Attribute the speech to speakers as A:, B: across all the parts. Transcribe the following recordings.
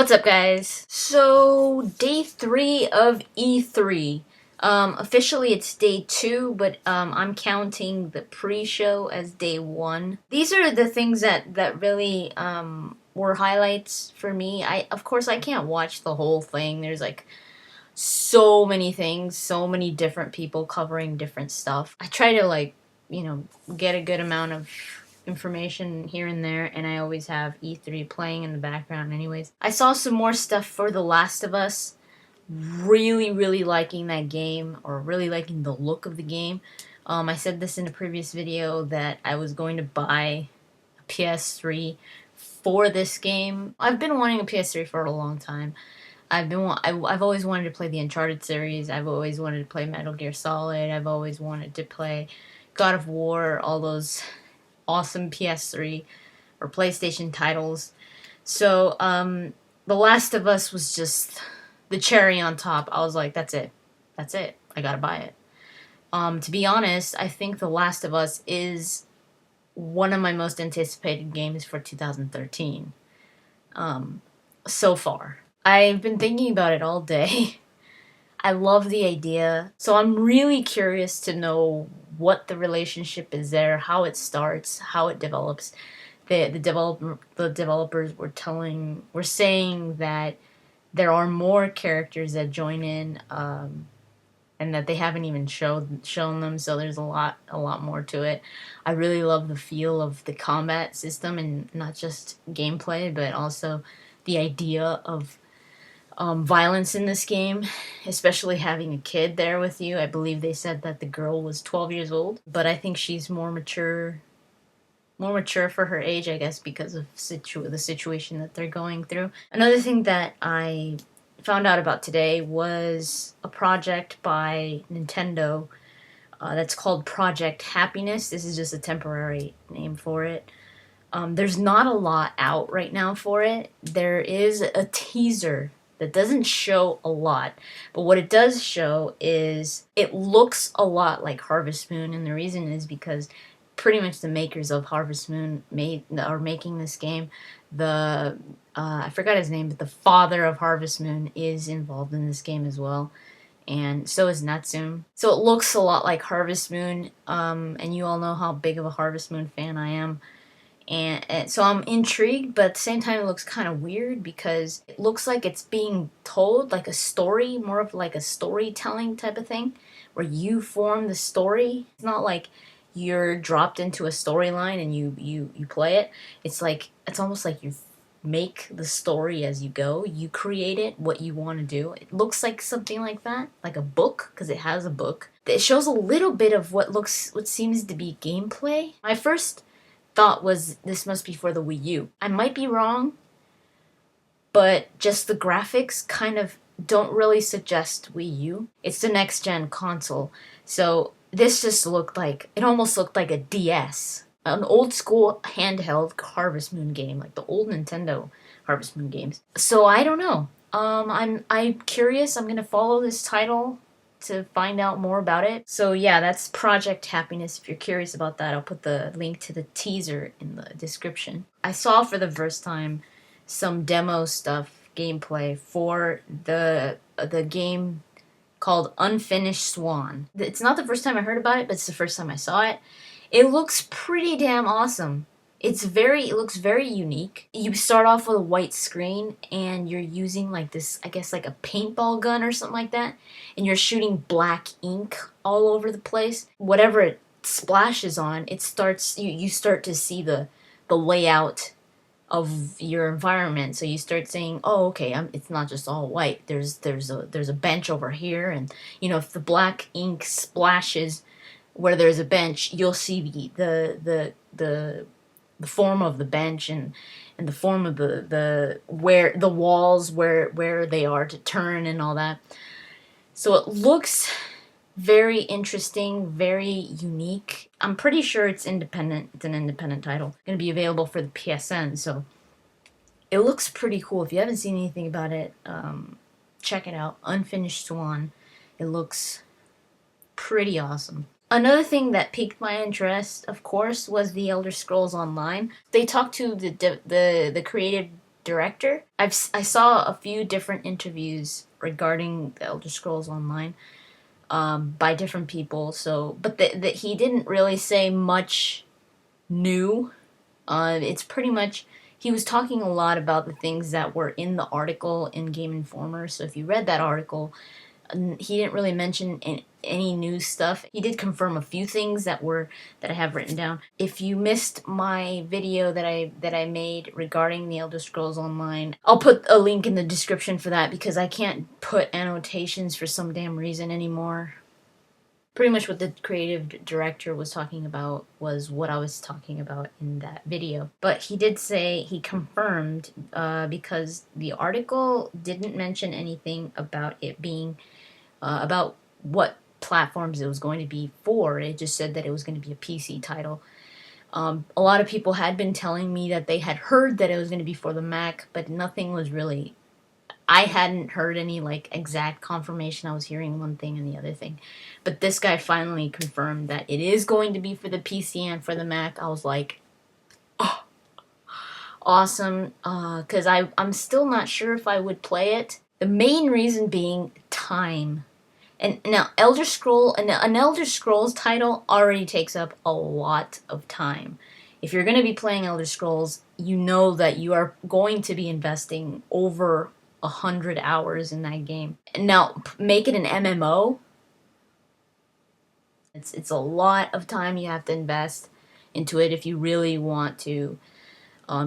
A: What's up, guys? So, day 3 of E3. Officially it's day 2, but I'm counting the pre-show as day 1. These are the things that really were highlights for me. Of course I can't watch the whole thing. There's like so many things, so many different people covering different stuff. I try to get a good amount of information here and there, and I always have E3 playing in the background anyways. I saw some more stuff for The Last of Us. Really liking that game, or really liking the look of the game. I said this in a previous video that I was going to buy a PS3 for this game. I've been wanting a PS3 for a long time. I've always wanted to play the Uncharted series. I've always wanted to play Metal Gear Solid. I've always wanted to play God of War, all those awesome PS3 or PlayStation titles. So, The Last of Us was just the cherry on top. I was like, that's it. I gotta buy it. To be honest, I think The Last of Us is one of my most anticipated games for 2013. So far. I've been thinking about it all day. I love the idea. So I'm really curious to know what the relationship is there, how it starts, how it develops. The developers were saying that there are more characters that join in, and that they haven't even shown them. So there's a lot more to it. I really love the feel of the combat system, and not just gameplay, but also the idea of violence in this game, especially having a kid there with you. I believe they said that the girl was 12 years old, but I think she's more mature for her age, I guess, because of the situation that they're going through. Another thing that I found out about today was a project by Nintendo that's called Project Happiness. This is just a temporary name for it. There's not a lot out right now for it. There is a teaser that doesn't show a lot, but what it does show is it looks a lot like Harvest Moon, and the reason is because pretty much the makers of Harvest Moon are making this game. I forgot his name, but the father of Harvest Moon is involved in this game as well, and so is Natsume. So it looks a lot like Harvest Moon, and you all know how big of a Harvest Moon fan I am. And so I'm intrigued, but at the same time it looks kind of weird because it looks like it's being told like a story, more of like a storytelling type of thing, where you form the story. It's not like you're dropped into a storyline and you play it. It's almost like you make the story as you go. You create it, what you want to do. It looks like something like that, like a book, because it has a book. It shows a little bit of what seems to be gameplay. My first thought was this must be for the Wii U. I might be wrong, but just the graphics kind of don't really suggest Wii U. It's the next gen console, so this just almost looked like a DS, an old school handheld Harvest Moon game, like the old Nintendo Harvest Moon games. So I don't know. I'm curious. I'm gonna follow this title to find out more about it. So yeah, that's Project Happiness. If you're curious about that, I'll put the link to the teaser in the description. I saw for the first time some demo stuff, gameplay for the game called Unfinished Swan. It's not the first time I heard about it, but it's the first time I saw it. It looks pretty damn awesome. It looks very unique. You start off with a white screen and you're using like this, I guess like a paintball gun or something like that, and you're shooting black ink all over the place. Whatever it splashes on, you start to see the layout of your environment. So you start saying, oh, okay, it's not just all white. There's a bench over here, and if the black ink splashes where there's a bench, you'll see the form of the bench and the form of the walls where they are to turn and all that. So it looks very interesting, very unique. I'm pretty sure it's independent. It's an independent title. It's going to be available for the PSN, so it looks pretty cool. If you haven't seen anything about it, check it out. Unfinished Swan. It looks pretty awesome. Another thing that piqued my interest, of course, was the Elder Scrolls Online. They talked to the creative director. I saw a few different interviews regarding the Elder Scrolls Online by different people. So, but he didn't really say much new. It's pretty much, he was talking a lot about the things that were in the article in Game Informer. So if you read that article, he didn't really mention any new stuff. He did confirm a few things that I have written down. If you missed my video that I made regarding the Elder Scrolls Online, I'll put a link in the description for that because I can't put annotations for some damn reason anymore. Pretty much what the creative director was talking about was what I was talking about in that video. But he did say, he confirmed, because the article didn't mention anything about it being, about what platforms it was going to be for. It just said that it was going to be a PC title. A lot of people had been telling me that they had heard that it was going to be for the Mac, but nothing was really, I hadn't heard any like exact confirmation. I was hearing one thing and the other thing. But this guy finally confirmed that it is going to be for the PC and for the Mac. I was like, oh, awesome. Because I'm still not sure if I would play it. The main reason being time. And now an Elder Scrolls title already takes up a lot of time. If you're going to be playing Elder Scrolls, you know that you are going to be investing over 100 hours in that game. Now, make it an MMO. It's a lot of time you have to invest into it if you really want to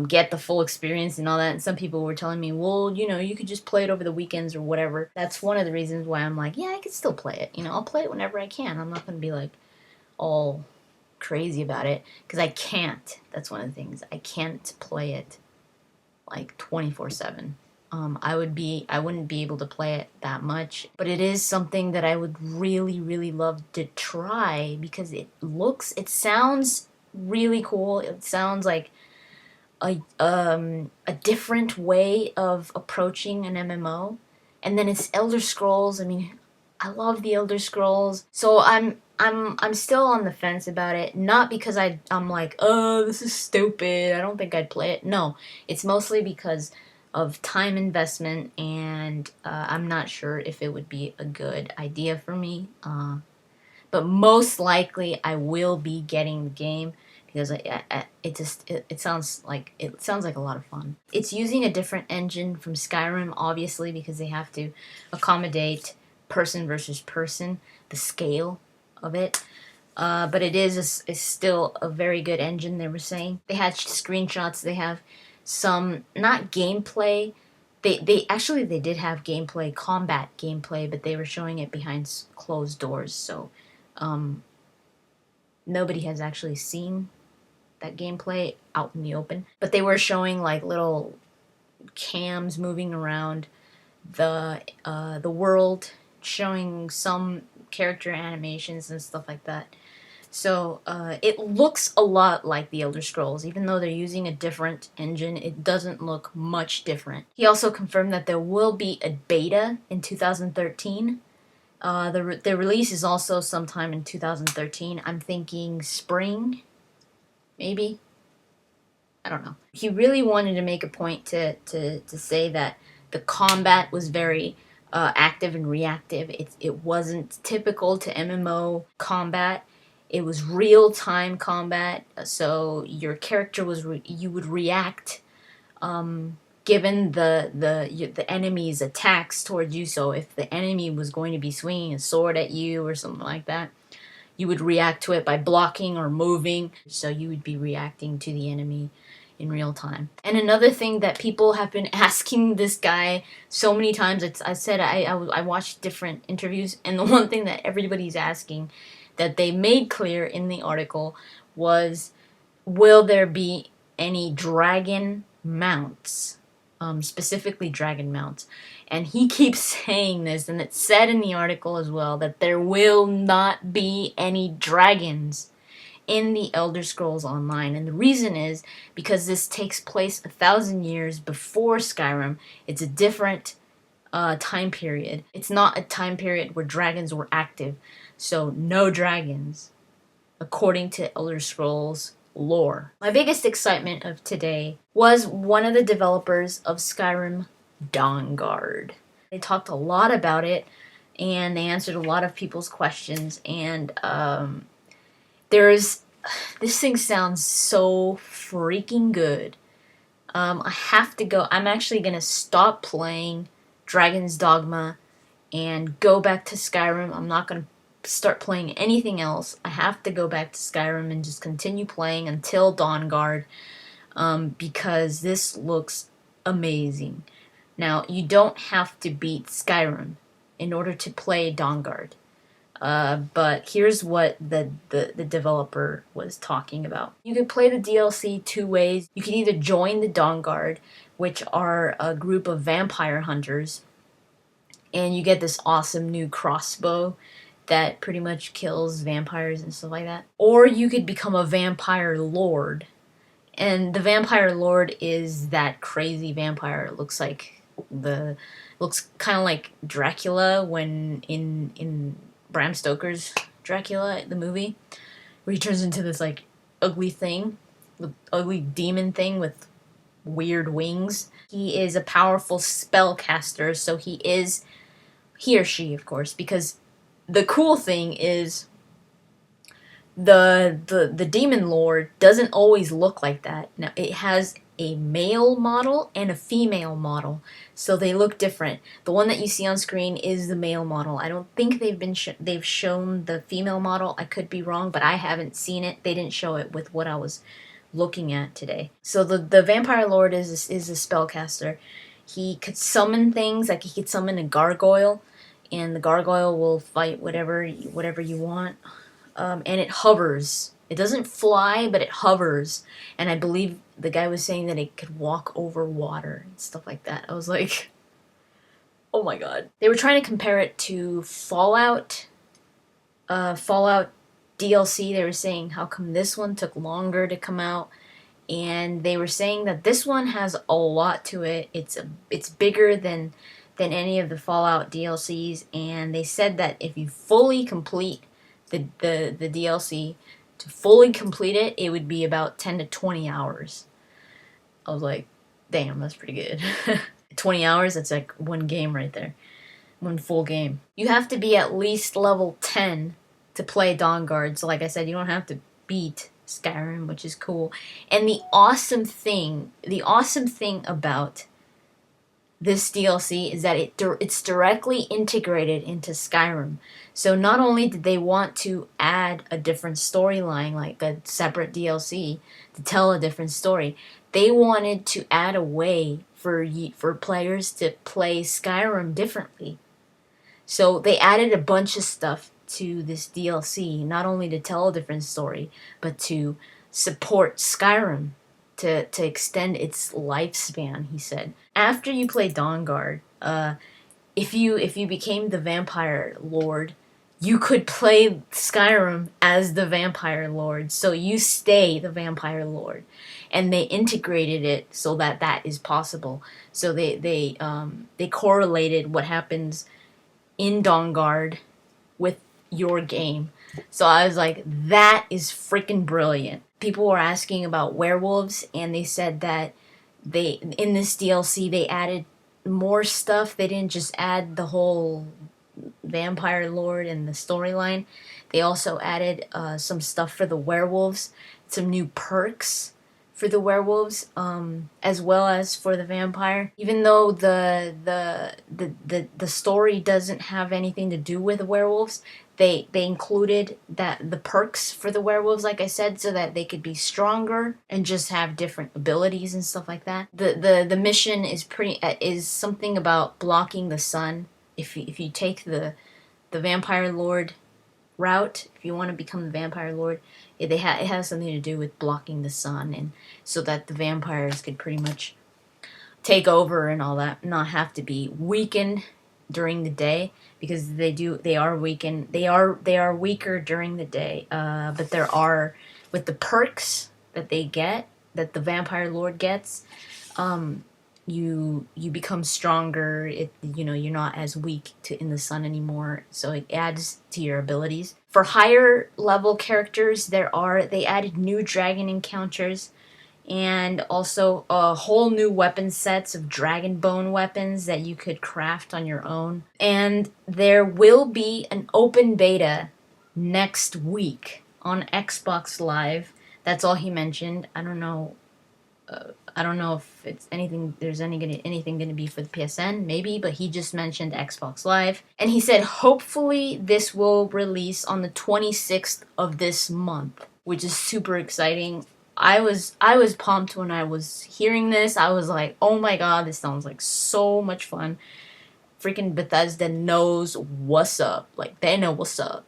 A: get the full experience and all that. And some people were telling me, well, you know, you could just play it over the weekends or whatever. That's one of the reasons why I'm like, yeah, I could still play it. You know, I'll play it whenever I can. I'm not going to be like all crazy about it because I can't. That's one of the things. I can't play it like 24/7. I wouldn't be able to play it that much, but it is something that I would really, really love to try because it sounds really cool. It sounds like a different way of approaching an MMO, and then it's Elder Scrolls. I mean, I love the Elder Scrolls, so I'm still on the fence about it. Not because I'm like, oh, this is stupid, I don't think I'd play it. No, it's mostly because of time investment, and I'm not sure if it would be a good idea for me. But most likely, I will be getting the game because it sounds like a lot of fun. It's using a different engine from Skyrim, obviously, because they have to accommodate person versus person, the scale of it. But it is still a very good engine, they were saying. They had screenshots. They have some, not gameplay. They did have gameplay, combat gameplay, but they were showing it behind closed doors. So nobody has actually seen that gameplay out in the open. But they were showing like little cams moving around the world, showing some character animations and stuff like that. So it looks a lot like the Elder Scrolls. Even though they're using a different engine, it doesn't look much different. He also confirmed that there will be a beta in 2013. The release is also sometime in 2013. I'm thinking spring, maybe. I don't know. He really wanted to make a point to say that the combat was very active and reactive. It wasn't typical to MMO combat. It was real-time combat, so your character you would react given the enemy's attacks towards you. So if the enemy was going to be swinging a sword at you or something like that, you would react to it by blocking or moving. So you would be reacting to the enemy in real time. And another thing that people have been asking this guy so many times, I watched different interviews, and the one thing that everybody's asking that they made clear in the article was, will there be any dragon mounts? Specifically dragon mounts. And he keeps saying this, and it's said in the article as well, that there will not be any dragons in the Elder Scrolls Online. And the reason is because this takes place 1,000 years before Skyrim. It's a different time period. It's not a time period where dragons were active. So no dragons, according to Elder Scrolls lore. My biggest excitement of today was one of the developers of Skyrim Dawnguard. They talked a lot about it, and they answered a lot of people's questions, and this thing sounds so freaking good. I have to go. I'm actually gonna stop playing Dragon's Dogma and go back to Skyrim. I'm not gonna start playing anything else. I have to go back to Skyrim and just continue playing until Dawnguard, because this looks amazing. Now, you don't have to beat Skyrim in order to play Dawnguard. But here's what the developer was talking about. You can play the DLC two ways. You can either join the Dawnguard, which are a group of vampire hunters, and you get this awesome new crossbow that pretty much kills vampires and stuff like that. Or you could become a vampire lord. And the vampire lord is that crazy vampire. It looks kind of like Dracula when in Bram Stoker's Dracula, the movie, where he turns into this like ugly demon thing with weird wings. He is a powerful spellcaster, so he or she, of course, because the cool thing is the demon lord doesn't always look like that. Now, it has a male model and a female model, so they look different. The one that you see on screen is the male model. I don't think they've shown the female model. I could be wrong, but I haven't seen it. They didn't show it with what I was looking at today. So the vampire lord is a spellcaster. He could summon things, like he could summon a gargoyle, and the gargoyle will fight whatever you want. And it hovers. It doesn't fly, but it hovers. And I believe the guy was saying that it could walk over water and stuff like that. I was like, oh my god. They were trying to compare it to Fallout DLC. They were saying how come this one took longer to come out. And they were saying that this one has a lot to it. It's bigger than any of the Fallout DLCs. And they said that if you fully complete the DLC, to fully complete it, it would be about 10 to 20 hours. I was like, damn, that's pretty good. 20 hours, that's like one game right there. One full game. You have to be at least level 10 to play Dawnguard. So like I said, you don't have to beat Skyrim, which is cool. And the awesome thing about this DLC is that it's directly integrated into Skyrim. So not only did they want to add a different storyline, like a separate DLC to tell a different story, they wanted to add a way for players to play Skyrim differently. So they added a bunch of stuff to this DLC, not only to tell a different story, but to support Skyrim, to extend its lifespan, he said. After you play Dawnguard, if you became the vampire lord, you could play Skyrim as the vampire lord, so you stay the vampire lord. And they integrated it so that is possible. So they correlated what happens in Dawnguard with your game. So I was like, that is freaking brilliant. People were asking about werewolves, and they said that in this DLC they added more stuff. They didn't just add the whole vampire lord and the storyline. They also added some stuff for the werewolves, some new perks for the werewolves, as well as for the vampire. Even though the story doesn't have anything to do with the werewolves, they included the perks for the werewolves, like I said, so that they could be stronger and just have different abilities and stuff like that. The mission is something about blocking the sun. If you take the vampire lord route, if you want to become the vampire lord, it has something to do with blocking the sun, and so that the vampires could pretty much take over and all that, not have to be weakened during the day, because they are weakened. They are weaker during the day, but there are, with the perks that they get, that the vampire lord gets, you become stronger. You're not as weak in the sun anymore, so it adds to your abilities. For higher level characters, they added new dragon encounters, and also a whole new weapon sets of dragon bone weapons that you could craft on your own. And there will be an open beta next week on Xbox Live. That's all he mentioned. I don't know if it's anything. There's anything going to be for the PSN, maybe, but he just mentioned Xbox Live, and he said hopefully this will release on the 26th of this month, which is super exciting. I was pumped when I was hearing this. I was like, oh my god, this sounds like so much fun. Freaking Bethesda knows what's up. Like, they know what's up.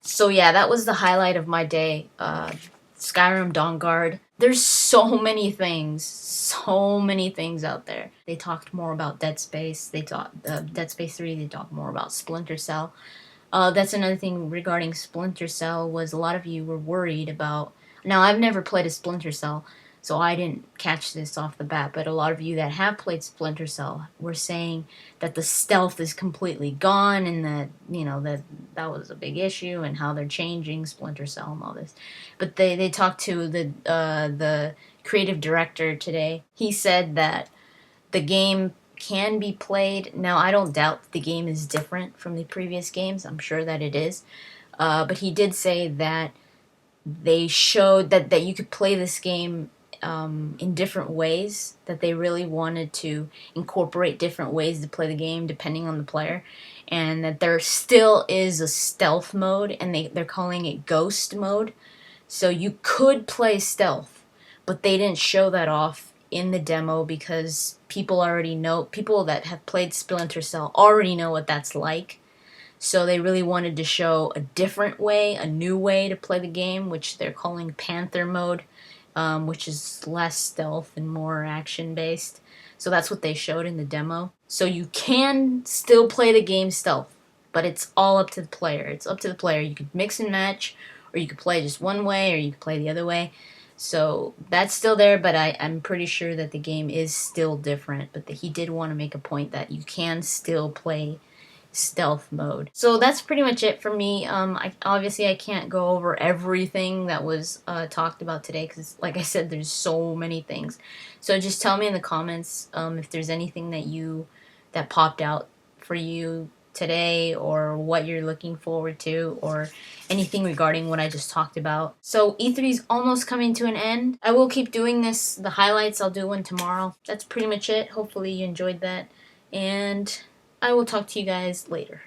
A: So yeah, that was the highlight of my day. Skyrim Dawnguard. There's so many things out there. They talked more about Dead Space. They talked Dead Space 3. They talked more about Splinter Cell. That's another thing regarding Splinter Cell, was a lot of you were worried about. Now, I've never played a Splinter Cell, so I didn't catch this off the bat, but a lot of you that have played Splinter Cell were saying that the stealth is completely gone, and that was a big issue, and how they're changing Splinter Cell and all this. But they talked to the creative director today. He said that the game can be played. Now, I don't doubt that the game is different from the previous games. I'm sure that it is. But he did say that they showed that you could play this game in different ways, that they really wanted to incorporate different ways to play the game depending on the player, and that there still is a stealth mode, and they're calling it ghost mode. So you could play stealth, but they didn't show that off in the demo because people that have played Splinter Cell already know what that's like. So they really wanted to show a different way, a new way to play the game, which they're calling Panther Mode, which is less stealth and more action-based. So that's what they showed in the demo. So you can still play the game stealth, but it's all up to the player. It's up to the player. You could mix and match, or you could play just one way, or you could play the other way. So that's still there, but I'm pretty sure that the game is still different. But he did want to make a point that you can still play stealth mode. So that's pretty much it for me. Obviously I can't go over everything that was talked about today, because like I said, there's so many things. So just tell me in the comments if there's anything that popped out for you today, or what you're looking forward to, or anything regarding what I just talked about. So E3 is almost coming to an end. I will keep doing this, the highlights. I'll do one tomorrow. That's pretty much it. Hopefully you enjoyed that, and I will talk to you guys later.